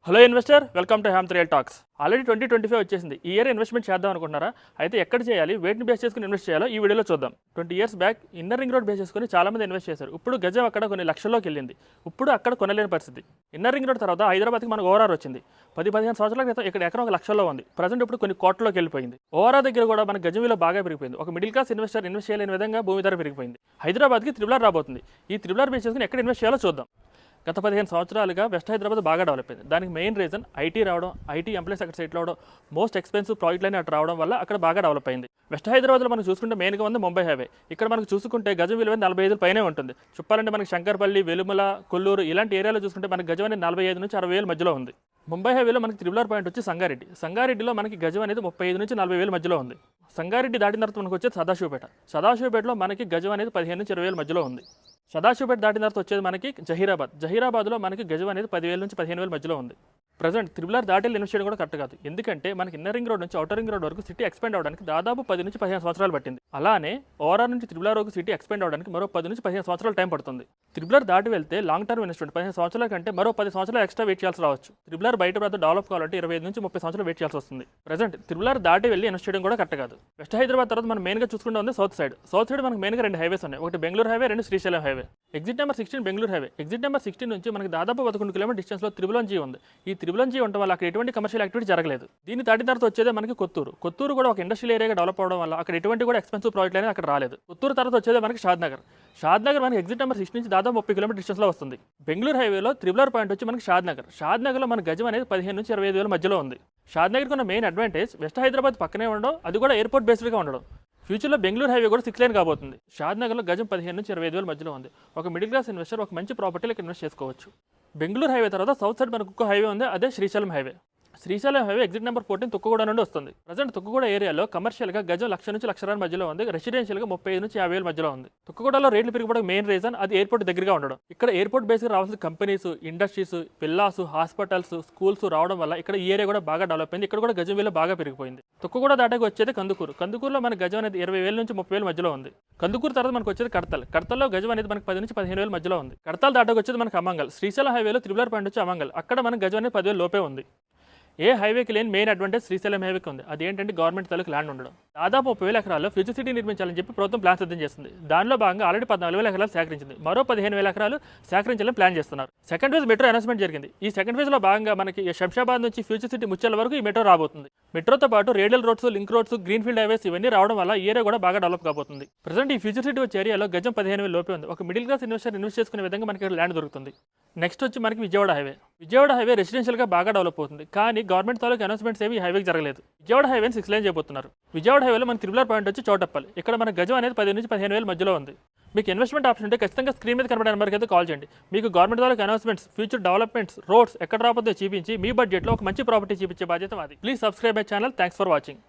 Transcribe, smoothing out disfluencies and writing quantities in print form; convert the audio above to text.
Hello investor, welcome to ham real talks. Already 2025 వచ్చేసింది. ఈ year investment చేద్దాం అనుకుంటున్నారా? అయితే ఎక్కడ చేయాలి, వేటిని బేస్ చేసుకుని ఇన్వెస్ట్ చేయాలో ఈ వీడియోలో చూద్దాం. 20 years back inner ring road base చేసుకుని చాలా మంది ఇన్వెస్ట్ చేశారు. ఇప్పుడు గజం అక్కడ కొన్ని లక్షల్లోకి వెళ్ళింది. ఇప్పుడు అక్కడ కొనలేని పరిస్థితి. ఇన్నర్ రింగ్ రోడ్ తర్వాత హైదరాబాద్కి మనకు ఓఆర్ఆర్ వచ్చింది. 10-15 సంవత్సరాల క్రితం ఇక్కడ ఎకరం 1 లక్షల్లో ఉంది. ప్రజెంట్ ఇప్పుడు కొన్ని కోట్లలోకి వెళ్ళిపోయింది. ఓఆర్ఆర్ దగ్గర కూడా మన గజం విలువ బాగా పెరిగిపోయింది. ఒక మిడిల్ క్లాస్ ఇన్వెస్టర్ ఇన్వెస్ట్ చేయలేని విధంగా భూమి ధర పెరిగిపోయింది. హైదరాబాద్కి త్రిబుల్ ఆర్ రాబోతుంది. ఈ త్రిబుల్ ఆర్ బేస్ చేసుకుని ఎక్కడ ఇన్వెస్ట్ చేయాలో చూద్దాం. గత 15 సంవత్సరాలుగా వెస్ట్ హైదరాబాద్ బాగా డెవలప్ అయింది. దానికి మెయిన్ రీజన్ ఐటీ రావడం, ఐటీ ఎంప్లాయీస్ అక్కడ సెటిల్ అవడం, మోస్ట్ ఎక్స్పెన్సివ్ ప్రాజెక్ట్లన్నీ అక్కడ రావడం వల్ల అక్కడ బాగా డెవలప్ అయింది. వెస్ట్ హైదరాబాద్లో మనం చూసుకుంటే మెయిన్గా ఉంది ముంబై హైవే. ఇక్కడ మనకు చూసుకుంటే గజం విలువ 45 పైనే ఉంటుంది. చెప్పాలంటే మనకి శంకర్పల్లి, వెలుమల, కొల్లూరు ఇలాంటి ఏరియాలో చూసుకుంటే మనకి గజం అనేది 45 నుంచి 60 వేల మధ్యలో ఉంది. ముంబై హైవేలో మనకి త్రిబుల్ ఆర్ పాయింట్ వచ్చి సంగారెడ్డి. సంగారెడ్డిలో మనకి గజం అనేది 35 నుంచి 40 వేల మధ్యలో ఉంది. సంగారెడ్డి దాటిన తర్వాత మనకు వచ్చేది సదాశివపేట. సదాశివపేటలో మనకి గజం అనేది 15 నుంచి 20 వేల మధ్యలో ఉంది. సదాశివపేట దాటిన తర్వాత వచ్చేది మనకి జహీరాబాద్. జహీరాబాద్లో మనకి గజం అనేది 10,000 నుంచి 15,000 మధ్యలో ఉంది. ప్రజెంట్ త్రిబుల్ ఆర్ దాటి ఇన్వెస్ట్ చేయడం కూడా కరెక్ట్ కాదు. ఎందుకంటే మనకి ఇన్నర్ రింగ్ రోడ్ నుంచి అవుటర్ రింగ్ రోడ్ వరకు సిటీ ఎక్స్పెండ్ అవడానికి దాదాపు 10 నుంచి 15 సంవత్సరాలు పట్టింది. అలానే ఓఆర్ఆర్ నుంచి త్రిబుల్ ఆర్ వరకు సిటీ ఎక్స్పెండ్ అవడానికి మరో 10 నుంచి 15 సంవత్సరాలు టైం పడుతుంది. త్రిబుల్ ఆర్ దాటి వెళ్తే లాంగ్ టర్మ్ ఇన్వెస్ట్మెంట్ 15 సంవత్సరాల కంటే మరో 10 సంవత్సరాలు ఎక్స్ట్రా వెయిట్ చేయాల్సి రావచ్చు. త్రిబుల్ ఆర్ బయట డెవలప్ కావాలంటే 25 నుంచి 30 సంవత్సరాలు వెయిట్ చేయాల్సి వస్తుంది. ప్రజెంట్ త్రిబుల్ ఆర్ దాటి వెళ్ళి ఇన్వెస్ట్ చేయడం కూడా కరెక్ట్ కాదు. వెస్ట్ హైదరాబాద్ తర్వాత మనం మెయిన్గా చూసుకుంటే ఉంది సౌత్ సైడ్. సౌత్ సైడ్ మనకి మెయిన్గా 2 హైవేస్ ఉన్నాయి. ఒకటి Bengaluru highway, 2 Srisailam highway. Exit number 16 Bengaluru highway. Exit number 16 నుంచి మనకి దాదాపు 11 కిలోమీటర్ డిస్టెన్స్లో త్రిబుల్ వన్ జీ ఉంది. ఈ త్రిబుల్ వన్ జీ ఉండడం వల్ల అక్కడ ఎటువంటి కమర్షియల్ యాక్టివిటీ జరగలేదు. దీన్ని దాటిన తర్వాత వచ్చేదే మనకి కొత్తూరు. కొత్తూరు కూడా ఒక ఇండస్ట్రియల్ ఏరియాగా డెవలప్ అవడం వల్ల అక్కడ ఎటువంటి కూడా ఎక్స్పెన్సివ్ ప్రాజెక్ట్ అనేది అక్కడ రాలేదు. కొత్తూరు తర్వాత వచ్చేదే మనకి షాద్నగర్. షాద్నగర్ మనకి ఎగ్జిట్ నెంబర్ 6 నుంచి దాదాపు 30 కిలోమీటర్ డిస్టెన్స్లో వస్తుంది. బెంగళూరు హైవేలో త్రిబుల్ ఆర్ పాయింట్ వచ్చి మనకి షాద్నగర్. షాద్నగర్లో మన గజం అనేది 15 నుంచి 25 వేల మధ్యలో ఉంది. షాద్నగర్కి ఉన్న మెయిన్ అడ్వాంటేజ్ వెస్ట్ హైదరాబాద్ పక్కనే ఉండడం, అది కూడా ఎయిర్పోర్ట్ బేస్డ్గా ఉండడం. ఫ్యూచర్లో బెంగళూరు హైవే కూడా 6 లైన్ కాబోతుంది. షాద్నగర్లో గజం 15 నుంచి 25 వేల మధ్యలో ఉంది. ఒక మిడిల్ క్లాస్ ఇన్వెస్టర్ ఒక మంచి ప్రాపర్టీలకు ఇన్వెస్ట్ చేసుకోవచ్చు. బెంగళూరు హైవే తర్వాత సౌత్ సైడ్ మనకు ఒక హైవే ఉంది, అదే Srisailam highway. Srisailam highway exit number 14 Tukkuguda నుండి వస్తుంది. ప్రజెంట్ తుక్కుగూడ ఏరియాలో కమర్షియల్గా గజం 1 లక్ష నుంచి 1,00,000 మధ్యలో ఉంది. రెసిడెన్షియల్గా 35 నుంచి 50 వేల మధ్యలో ఉంది. తుక్కుగూడలో రేట్లు పెరిగిపోవడం మెయిన్ రీజన్ అది ఎయిర్పోర్ట్ దగ్గరగా ఉండడం. ఇక్కడ ఎయిర్పోర్ట్ బేస్గా రావాల్సిన companies, industries, villas, hospitals, schools రావడం వల్ల ఇక్కడ ఈ ఏరియా కూడా బాగా డెవలప్ అయింది. ఇక్కడ కూడా గజం విలువ బాగా పెరిగిపోయింది. తుక్కుగూడ దాటాకి వచ్చేది కందుకూరు. కందుకూరులో మన గజం అనేది 20,000 నుంచి 30,000 మధ్యలో ఉంది. కందుకూరు తర్వాత మనకు వచ్చేది కడతల్. కడతల్లో గజం అనేది మనకి 10 నుంచి 15 వేల మధ్యలో ఉంది. కడతల్ దాటాకి వచ్చేది మనకి అమంగల్. శ్రీశైలం హైవేలో త్రిబుల్ ఆర్ పాయింట్ వచ్చి అమంగల్. అక్కడ మనకి గజం అనేది 10,000 లోపే ఉంది. ఏ హైవేకి లేని మెయిన్ అడ్వాంటేజ్ శ్రీశైలం హైవేకి ఉంది. అదేంటంటే గవర్నమెంట్ తాలూకు ల్యాండ్ ఉండడం. దాదాపు 30,000 ఎకరాల్లో ఫ్యూచర్ సిటీ నిర్మించాలని చెప్పి ప్రభుత్వం ప్లాన్ సిద్ధం చేస్తుంది. దానిలో భాగంగా ఆల్రెడీ 14,000 ఎకరాలు సేకరించింది. మరో 15,000 ఎకరాలు సేకరించాలని ప్లాన్ చేస్తున్నారు. సెకండ్ ఫేజ్ మెట్రో అనౌన్స్మెంట్ జరిగింది. ఈ సెకండ్ ఫేజ్లో భాగంగా మనకి శంషాబాద్ నుంచి ఫ్యూచర్ సిటీ ముచ్చెల వరకు ఈ మెట్రో రాబోతుంది. మెట్రోతో పాటు radial roads, link roads, greenfield highways ఇవన్నీ రావడం వల్ల ఈ ఏరియా కూడా బాగా డెవలప్ కాబోతుంది. ప్రజెంట్ ఈ ఫ్యూచర్ సిటీ వచ్చే ఏరియాలో గజం 15,000 లోపే ఉంది. ఒక మిడిల్ క్లాస్ ఇన్వెస్టర్ ఇన్వెస్ట్ చేసుకునే విధంగా మనకి ల్యాండ్ దొరుకుతుంది. నెక్స్ట్ వచ్చి మనకి విజయవాడ హైవే. విజయవాడ హైవే రెసిడెన్షియల్గా బాగా డెవలప్ అవుతుంది. కానీ గవర్నమెంట్ తాలూకు అనౌన్స్మెంట్స్ ఏమి ఈ హైవేకి జరగలేదు. విజయవాడ హైవేని 6 లైన్ చేయబోతున్నారు. విజయవాడ హైవేలో మన త్రిబుల్ ఆర్ పాయింట్ వచ్చి చోటప్పల్. ఇక్కడ మన గజం అనేది 10 నుంచి 15 వేల మధ్యలో ఉంది. మీకు ఇన్వెస్ట్మెంట్ ఆప్షన్ ఉంటే ఖచ్చితంగా స్క్రీన్ మీద కనబడే నెంబర్కి అయితే కాల్ చేయండి. మీకు గవర్నమెంట్ తాలూకు అనౌన్స్మెంట్స్, ఫ్యూచర్ డెవలప్మెంట్స్, రోడ్స్ ఎక్కడ రాబోతుందో చూపించి మీ బడ్జెట్లో ఒక మంచి ప్రాపర్టీ చూపించే బాధ్యత మాది. Please subscribe my channel. Thanks for watching.